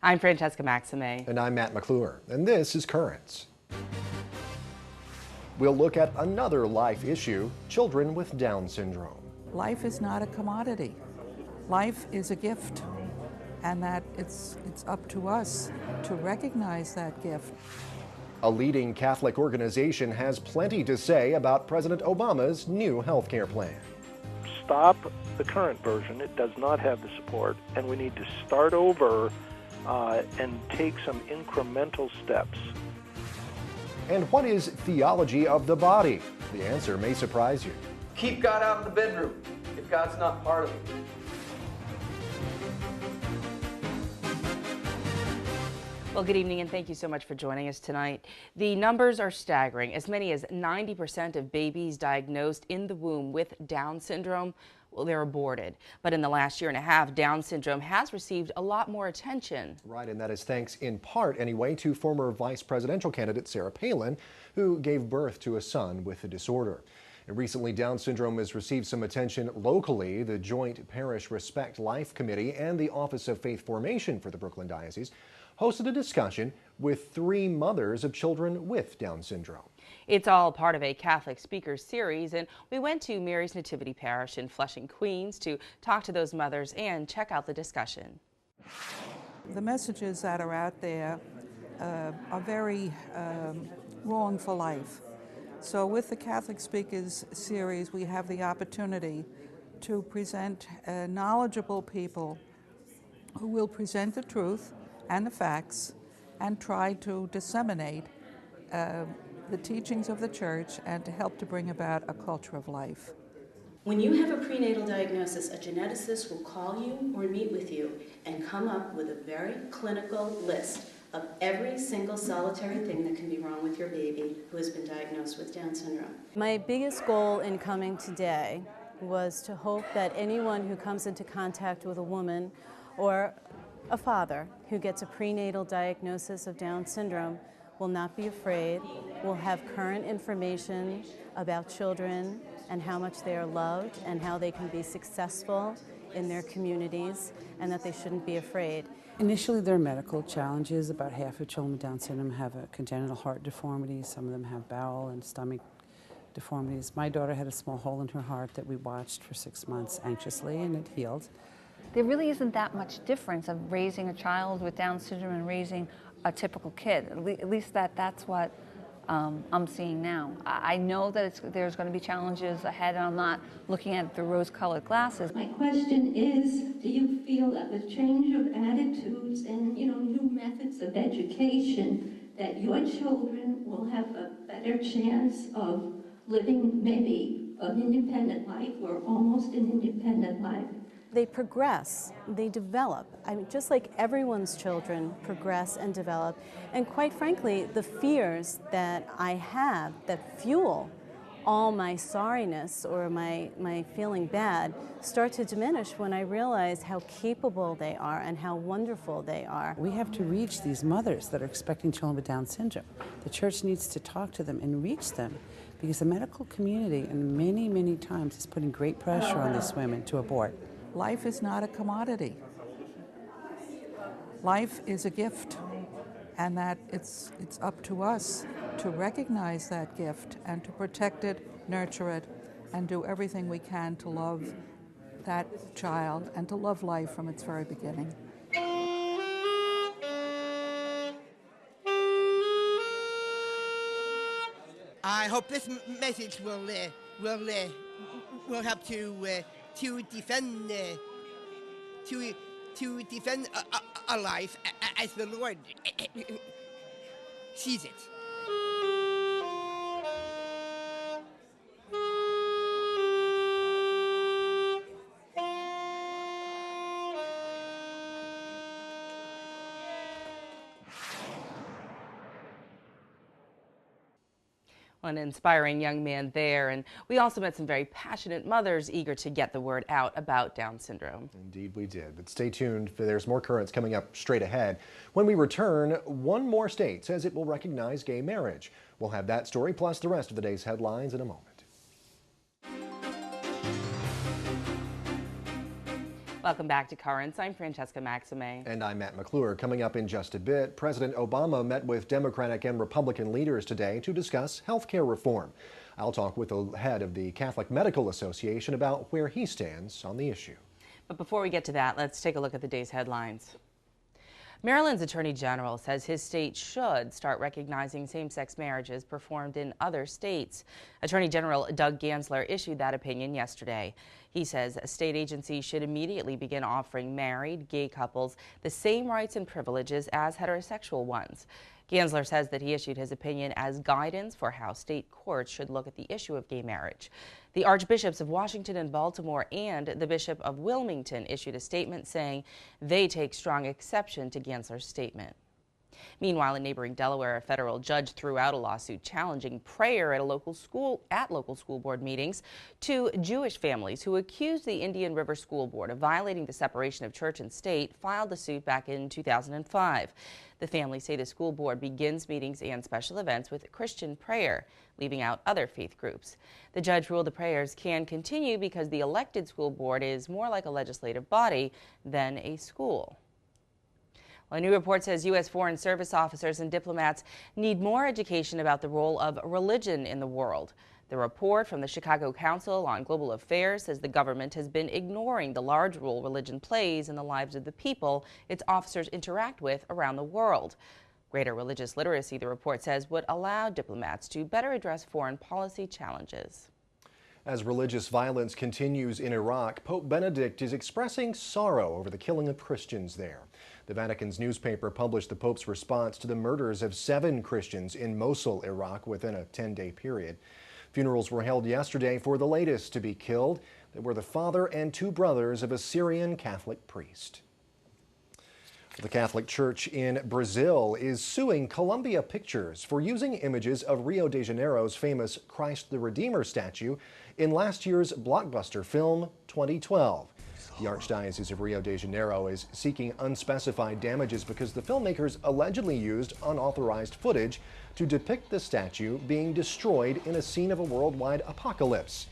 I'm Francesca Maxime. And I'm Matt McClure, and this is Currents. We'll look at another life issue, children with Down syndrome. Life is not a commodity. Life is a gift, and that it's up to us to recognize that gift. A leading Catholic organization has plenty to say about President Obama's new health care plan. Stop the current version. It does not have the support, and we need to start over and take some incremental steps. And what is theology of the body? The answer may surprise you. Keep God out of the bedroom if God's not part of it. Well, good evening and thank you so much for joining us tonight. The numbers are staggering. As many as 90% of babies diagnosed in the womb with Down syndrome, well, they're aborted. But in the last year and a half, Down syndrome has received a lot more attention. Right, and that is thanks in part, anyway, to former vice presidential candidate Sarah Palin, who gave birth to a son with the disorder. And recently, Down syndrome has received some attention locally. The Joint Parish Respect Life Committee and the Office of Faith Formation for the Brooklyn Diocese hosted a discussion with 3 mothers of children with Down syndrome. It's all part of a Catholic speakers series, and we went to Mary's Nativity Parish in Flushing, Queens to talk to those mothers and check out the discussion. The messages that are out there are very wrong for life. So with the Catholic Speakers series, we have the opportunity to present knowledgeable people who will present the truth and the facts and try to disseminate the teachings of the Church and to help to bring about a culture of life. When you have a prenatal diagnosis, a geneticist will call you or meet with you and come up with a very clinical list of every single solitary thing that can be wrong with your baby who has been diagnosed with Down syndrome. My biggest goal in coming today was to hope that anyone who comes into contact with a woman or a father who gets a prenatal diagnosis of Down syndrome will not be afraid, will have current information about children and how much they are loved and how they can be successful in their communities, and that they shouldn't be afraid. Initially, there are medical challenges. About half of children with Down syndrome have a congenital heart deformity. Some of them have bowel and stomach deformities. My daughter had a small hole in her heart that we watched for 6 months anxiously, and it healed. There really isn't that much difference of raising a child with Down syndrome and raising a typical kid. At least that's what I'm seeing now. I know that there's going to be challenges ahead, and I'm not looking at the rose-colored glasses. My question is, do you feel that with change of attitudes and new methods of education, that your children will have a better chance of living maybe an independent life or almost an independent life? They progress, they develop. I mean, just like everyone's children progress and develop. And quite frankly, the fears that I have that fuel all my sorriness or my feeling bad start to diminish when I realize how capable they are and how wonderful they are. We have to reach these mothers that are expecting children with Down syndrome. The Church needs to talk to them and reach them, because the medical community, and many times, is putting great pressure on these women to abort. Life is not a commodity. Life is a gift, and that it's up to us to recognize that gift and to protect it, nurture it, and do everything we can to love that child and to love life from its very beginning. I hope this message will help to defend a life as the Lord sees it. An inspiring young man there, and we also met some very passionate mothers eager to get the word out about Down syndrome. Indeed we did, but stay tuned, for there's more Currents coming up straight ahead. When we return, one more state says it will recognize gay marriage. We'll have that story plus the rest of the day's headlines in a moment. Welcome back to Currents. I'm Francesca Maxime. And I'm Matt McClure. Coming up in just a bit, President Obama met with Democratic and Republican leaders today to discuss health care reform. I'll talk with the head of the Catholic Medical Association about where he stands on the issue. But before we get to that, let's take a look at the day's headlines. Maryland's Attorney General says his state should start recognizing same-sex marriages performed in other states. Attorney General Doug Gansler issued that opinion yesterday. He says state agencies should immediately begin offering married, gay couples the same rights and privileges as heterosexual ones. Gansler says that he issued his opinion as guidance for how state courts should look at the issue of gay marriage. The Archbishops of Washington and Baltimore and the Bishop of Wilmington issued a statement saying they take strong exception to Gansler's statement. Meanwhile, in neighboring Delaware, a federal judge threw out a lawsuit challenging prayer at local school board meetings to Jewish families who accused the Indian River School Board of violating the separation of church and state, filed the suit back in 2005. The families say the school board begins meetings and special events with Christian prayer, leaving out other faith groups. The judge ruled the prayers can continue because the elected school board is more like a legislative body than a school. Well, a new report says U.S. Foreign Service officers and diplomats need more education about the role of religion in the world. The report from the Chicago Council on Global Affairs says the government has been ignoring the large role religion plays in the lives of the people its officers interact with around the world. Greater religious literacy, the report says, would allow diplomats to better address foreign policy challenges. As religious violence continues in Iraq, Pope Benedict is expressing sorrow over the killing of Christians there. The Vatican's newspaper published the Pope's response to the murders of 7 Christians in Mosul, Iraq, within a 10-day period. Funerals were held yesterday for the latest to be killed. They were the father and 2 brothers of a Syrian Catholic priest. The Catholic Church in Brazil is suing Columbia Pictures for using images of Rio de Janeiro's famous Christ the Redeemer statue in last year's blockbuster film 2012. The Archdiocese of Rio de Janeiro is seeking unspecified damages because the filmmakers allegedly used unauthorized footage to depict the statue being destroyed in a scene of a worldwide apocalypse.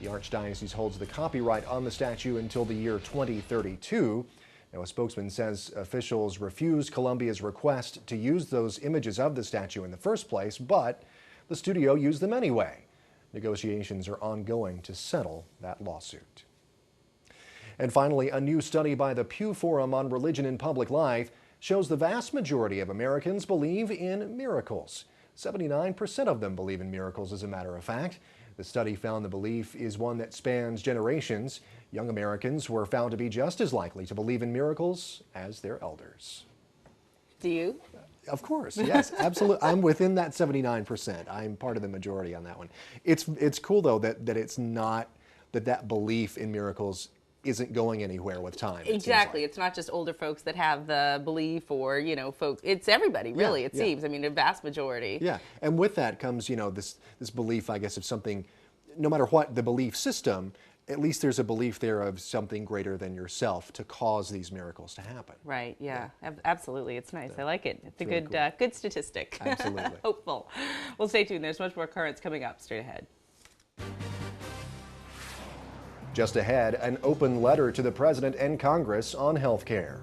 The Archdiocese holds the copyright on the statue until the year 2032. Now, a spokesman says officials refused Columbia's request to use those images of the statue in the first place, but the studio used them anyway. Negotiations are ongoing to settle that lawsuit. And finally, a new study by the Pew Forum on Religion in Public Life shows the vast majority of Americans believe in miracles. 79% of them believe in miracles, as a matter of fact. The study found the belief is one that spans generations. Young Americans were found to be just as likely to believe in miracles as their elders. Do you? Of course, yes, absolutely. I'm within that 79%. I'm part of the majority on that one. It's cool, though, that it's not, that belief in miracles isn't going anywhere with time. Exactly. It's not just older folks that have the belief, or, folks. It's everybody, really, it seems. I mean, a vast majority. Yeah, and with that comes, this belief, I guess, of something, no matter what the belief system, at least there's a belief there of something greater than yourself to cause these miracles to happen. Right, yeah. Absolutely. It's nice. I like it. It's a really good, cool. Good statistic. Absolutely. Hopeful. Well, stay tuned. There's much more Currents coming up straight ahead. Just ahead, an open letter to the President and Congress on health care.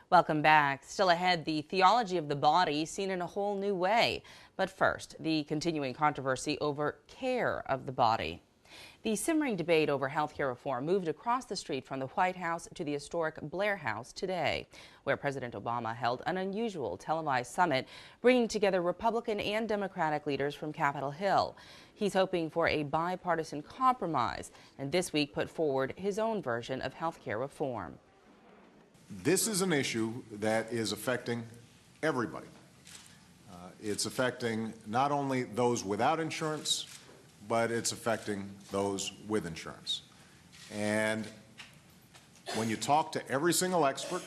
Welcome back. Still ahead, the theology of the body seen in a whole new way. But first, the continuing controversy over care of the body. The simmering debate over health care reform moved across the street from the White House to the historic Blair House today, where President Obama held an unusual televised summit, bringing together Republican and Democratic leaders from Capitol Hill. He's hoping for a bipartisan compromise, and this week put forward his own version of health care reform. This is an issue that is affecting everybody. It's affecting not only those without insurance, but it's affecting those with insurance. And when you talk to every single expert,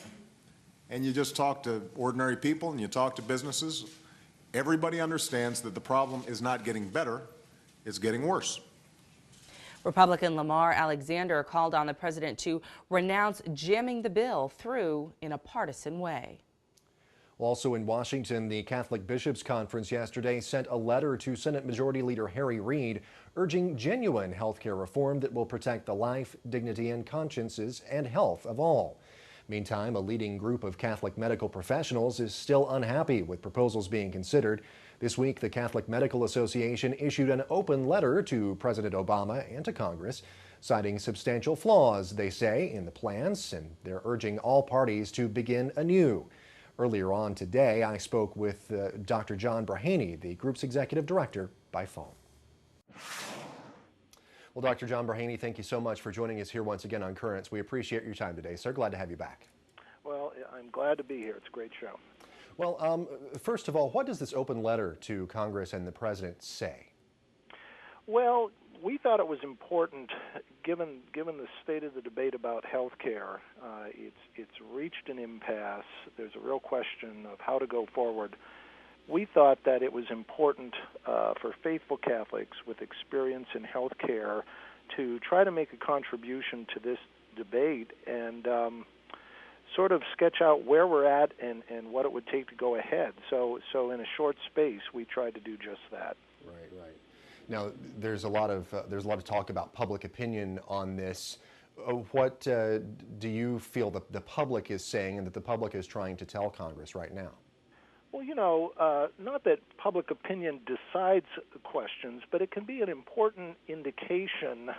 and you just talk to ordinary people, and you talk to businesses, everybody understands that the problem is not getting better, it's getting worse. Republican Lamar Alexander called on the president to renounce jamming the bill through in a partisan way. Also in Washington, the Catholic Bishops' Conference yesterday sent a letter to Senate Majority Leader Harry Reid urging genuine health care reform that will protect the life, dignity, and consciences and health of all. Meantime, a leading group of Catholic medical professionals is still unhappy with proposals being considered. This week, the Catholic Medical Association issued an open letter to President Obama and to Congress, citing substantial flaws, they say, in the plans, and they're urging all parties to begin anew. Earlier on today, I spoke with Dr. John Brahaney, the group's executive director, by phone. Well, Dr. John Brahaney, thank you so much for joining us here once again on Currents. We appreciate your time today, sir. Glad to have you back. Well, I'm glad to be here. It's a great show. Well, first of all, what does this open letter to Congress and the President say? Well, we thought it was important, given the state of the debate about health care. It's reached an impasse. There's a real question of how to go forward. We thought that it was important for faithful Catholics with experience in health care to try to make a contribution to this debate and sort of sketch out where we're at and what it would take to go ahead. So in a short space, we tried to do just that. Right. Now, there's a lot of talk about public opinion on this. What do you feel that the public is saying and that the public is trying to tell Congress right now? Well, not that public opinion decides questions, but it can be an important indication,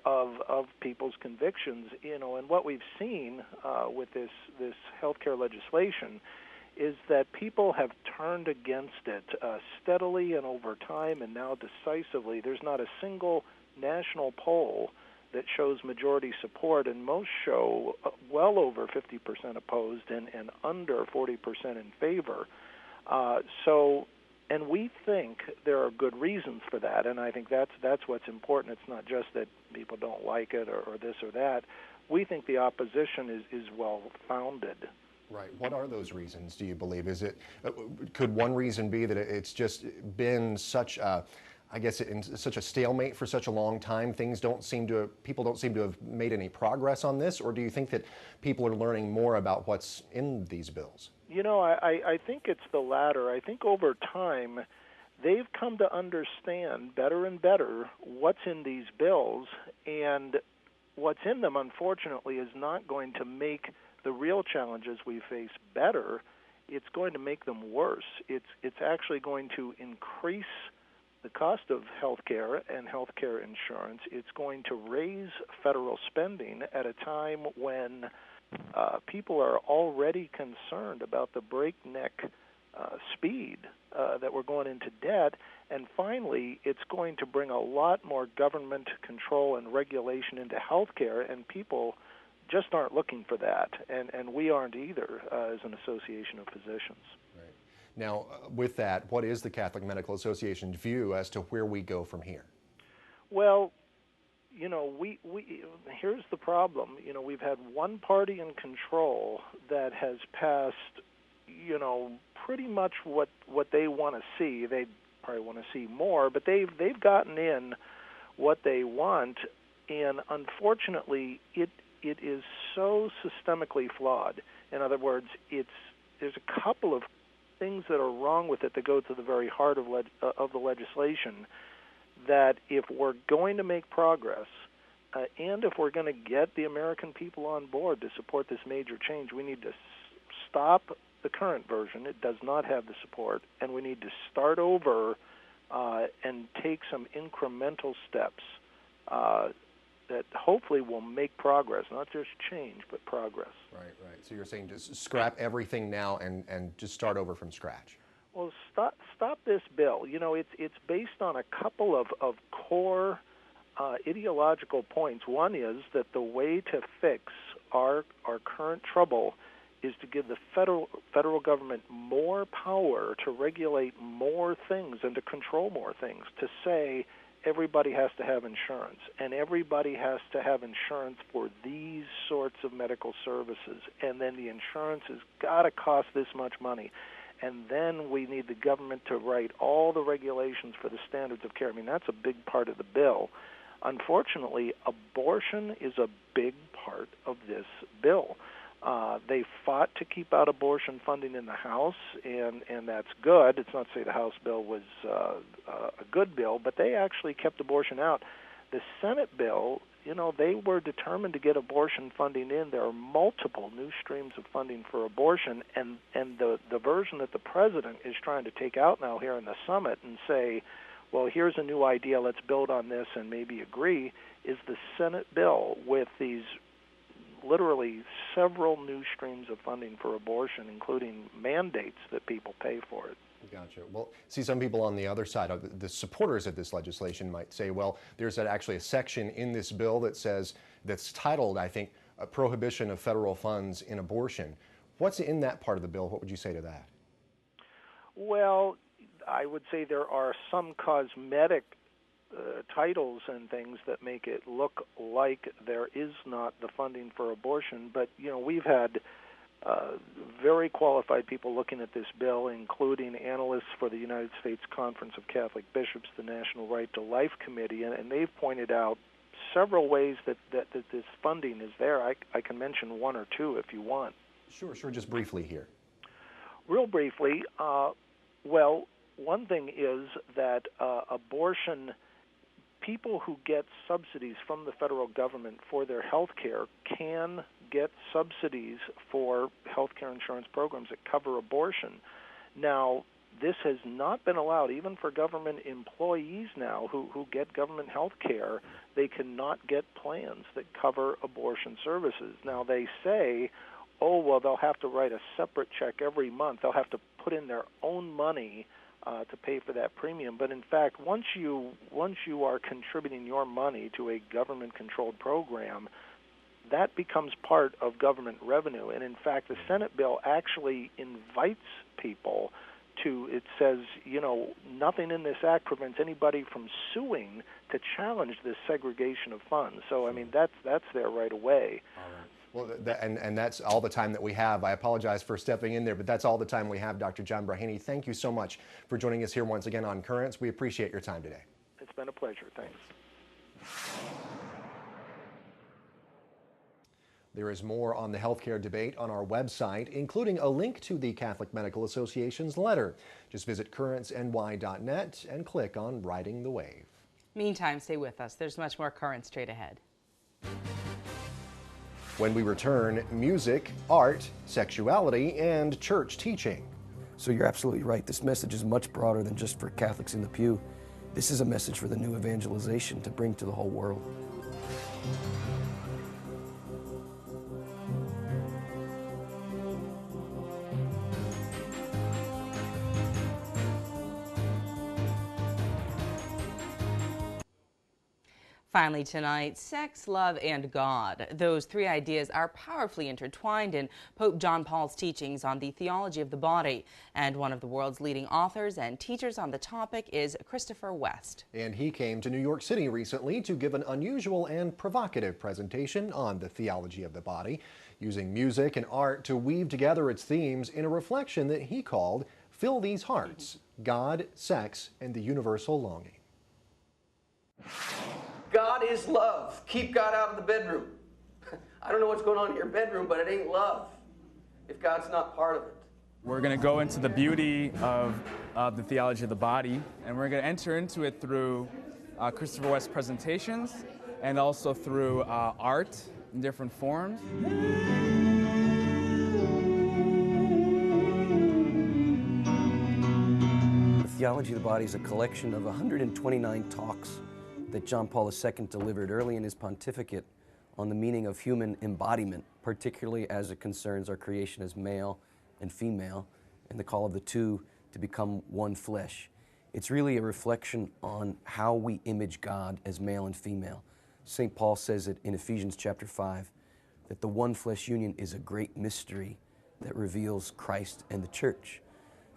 of people's convictions, and what we've seen with this healthcare legislation is that people have turned against it steadily and over time and now decisively. There's not a single national poll that shows majority support, and most show well over 50% opposed and under 40% in favor. And we think there are good reasons for that, and I think that's what's important. It's not just that people don't like it or this or that. We think the opposition is well-founded. Right. What are those reasons, do you believe? Is it could one reason be that it's just been such a, in such a stalemate for such a long time, people don't seem to have made any progress on this, or do you think that people are learning more about what's in these bills? I think it's the latter. I think over time they've come to understand better and better what's in these bills, and what's in them, unfortunately, is not going to make the real challenges we face better. It's going to make them worse. It's actually going to increase the cost of health care and health care insurance. It's going to raise federal spending at a time when people are already concerned about the breakneck speed that we're going into debt. And finally, it's going to bring a lot more government control and regulation into health care, and people just aren't looking for that, and we aren't either as an association of physicians. Right. Now, with that, what is the Catholic Medical Association's view as to where we go from here? Well, we here's the problem. We've had one party in control that has passed, pretty much what they want to see. They probably want to see more, but they've gotten in what they want, and unfortunately, it is so systemically flawed. In other words, there's a couple of things that are wrong with it that go to the very heart of the legislation, that if we're going to make progress and if we're going to get the American people on board to support this major change, we need to stop the current version. It does not have the support, and we need to start over and take some incremental steps that hopefully will make progress, not just change, but progress. Right. So you're saying just scrap everything now and just start over from scratch. Well, stop this bill. It's based on a couple of core ideological points. One is that the way to fix our current trouble is to give the federal government more power to regulate more things and to control more things, to say everybody has to have insurance, and everybody has to have insurance for these sorts of medical services, and then the insurance has got to cost this much money. And then we need the government to write all the regulations for the standards of care. I mean, that's a big part of the bill. Unfortunately, abortion is a big part of this bill. They fought to keep out abortion funding in the House, and that's good. It's not to say the House bill was a good bill, but they actually kept abortion out. The Senate bill, they were determined to get abortion funding in. There are multiple new streams of funding for abortion, and the version that the president is trying to take out now here in the summit and say, well, here's a new idea, let's build on this and maybe agree, is the Senate bill with these literally several new streams of funding for abortion, including mandates that people pay for it. Gotcha. Well, see, some people on the other side, of the supporters of this legislation might say, well, there's actually a section in this bill that says, that's titled, I think, a prohibition of federal funds in abortion. What's in that part of the bill? What would you say to that? Well, I would say there are some cosmetic titles and things that make it look like there is not the funding for abortion, but we've had very qualified people looking at this bill, including analysts for the United States Conference of Catholic Bishops, the National Right to Life Committee, and they've pointed out several ways that this funding is there. I can mention one or two if you want. Sure, just briefly here. Real briefly, well, one thing is that abortion, people who get subsidies from the federal government for their health care can get subsidies for health care insurance programs that cover abortion. Now, this has not been allowed even for government employees now who get government health care. They cannot get plans that cover abortion services. Now, they say, oh, well, they'll have to write a separate check every month. They'll have to put in their own money to pay for that premium. But in fact, once you are contributing your money to a government-controlled program, that becomes part of government revenue. And in fact, the Senate bill actually invites people to, it says, nothing in this act prevents anybody from suing to challenge this segregation of funds. So, I mean, that's there right away. All right. Well, and that's all the time that we have. I apologize for stepping in there, but that's all the time we have, Dr. John Braheny. Thank you so much for joining us here once again on Currents. We appreciate your time today. It's been a pleasure. Thanks. There is more on the healthcare debate on our website, including a link to the Catholic Medical Association's letter. Just visit currentsny.net and click on Riding the Wave. Meantime, stay with us. There's much more Currents straight ahead. When we return, music, art, sexuality, and church teaching. So you're absolutely right. This message is much broader than just for Catholics in the pew. This is a message for the new evangelization to bring to the whole world. Finally tonight, sex, love, and God. Those three ideas are powerfully intertwined in Pope John Paul's teachings on the theology of the body. And one of the world's leading authors and teachers on the topic is Christopher West. And he came to New York City recently to give an unusual and provocative presentation on the theology of the body, using music and art to weave together its themes in a reflection that he called Fill These Hearts, God, Sex, and the Universal Longing. God is love. Keep God out of the bedroom. I don't know what's going on in your bedroom, but it ain't love if God's not part of it. We're going to go into the beauty of the theology of the body, and we're going to enter into it through Christopher West's presentations and also through art in different forms. The theology of the body is a collection of 129 talks that John Paul II delivered early in his pontificate on the meaning of human embodiment, particularly as it concerns our creation as male and female, and the call of the two to become one flesh. It's really a reflection on how we image God as male and female. St. Paul says it in Ephesians chapter 5, that the one flesh union is a great mystery that reveals Christ and the church.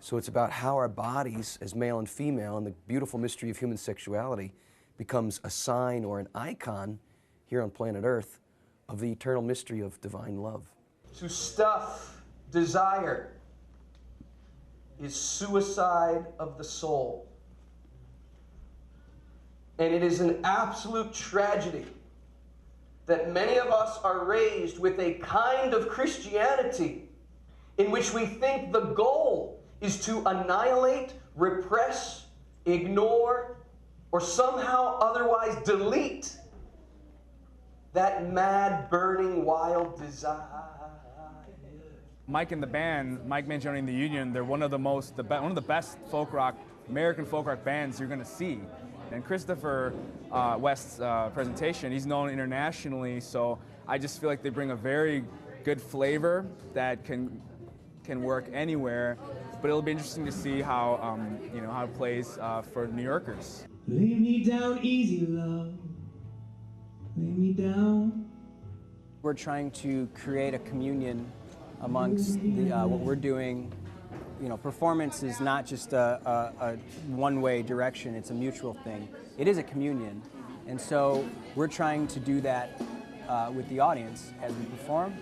So it's about how our bodies as male and female and the beautiful mystery of human sexuality becomes a sign or an icon here on planet Earth of the eternal mystery of divine love. To stuff desire is suicide of the soul. And it is an absolute tragedy that many of us are raised with a kind of Christianity in which we think the goal is to annihilate, repress, ignore, or somehow otherwise delete that mad, burning, wild desire. Mike and the band, Mike Mangione and the Union, they're one of the best folk rock, American folk rock bands you're going to see. And Christopher West's presentation, he's known internationally, so I just feel like they bring a very good flavor that can work anywhere. But it'll be interesting to see how how it plays for New Yorkers. Lay me down easy, love. Lay me down. We're trying to create a communion amongst what we're doing. Performance is not just a one-way direction, it's a mutual thing. It is a communion. And so we're trying to do that with the audience as we perform,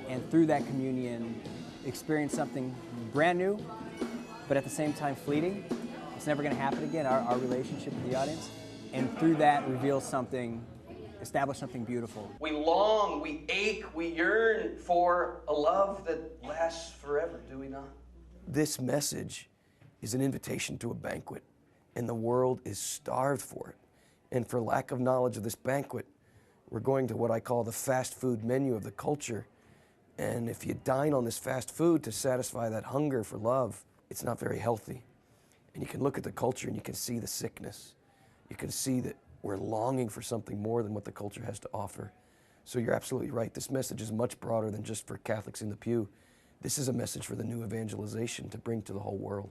and through that communion, experience something brand new, but at the same time fleeting. It's never going to happen again, our relationship with the audience. And through that, establish something beautiful. We long, we ache, we yearn for a love that lasts forever, do we not? This message is an invitation to a banquet, and the world is starved for it. And for lack of knowledge of this banquet, we're going to what I call the fast food menu of the culture. And if you dine on this fast food to satisfy that hunger for love, it's not very healthy. And you can look at the culture and you can see the sickness. You can see that we're longing for something more than what the culture has to offer. So you're absolutely right. This message is much broader than just for Catholics in the pew. This is a message for the new evangelization to bring to the whole world.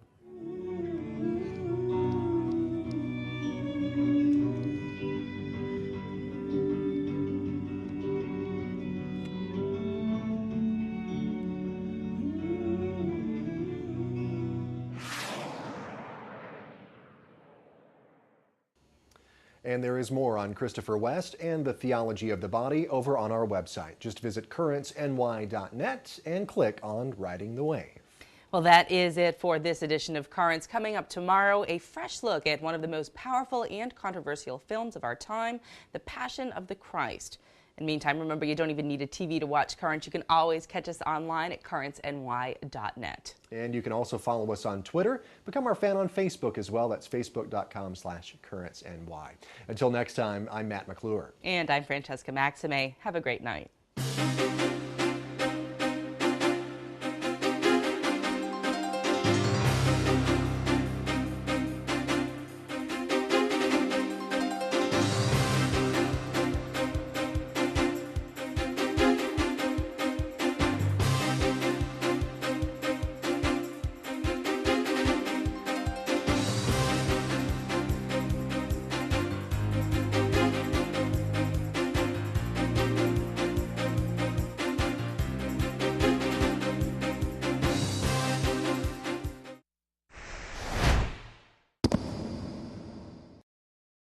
And there is more on Christopher West and the Theology of the Body over on our website. Just visit currentsny.net and click on Riding the Wave. Well, that is it for this edition of Currents. Coming up tomorrow, a fresh look at one of the most powerful and controversial films of our time, The Passion of the Christ. In the meantime, remember, you don't even need a TV to watch Currents. You can always catch us online at currentsny.net. And you can also follow us on Twitter. Become our fan on Facebook as well. That's facebook.com/currentsny. Until next time, I'm Matt McClure. And I'm Francesca Maxime. Have a great night.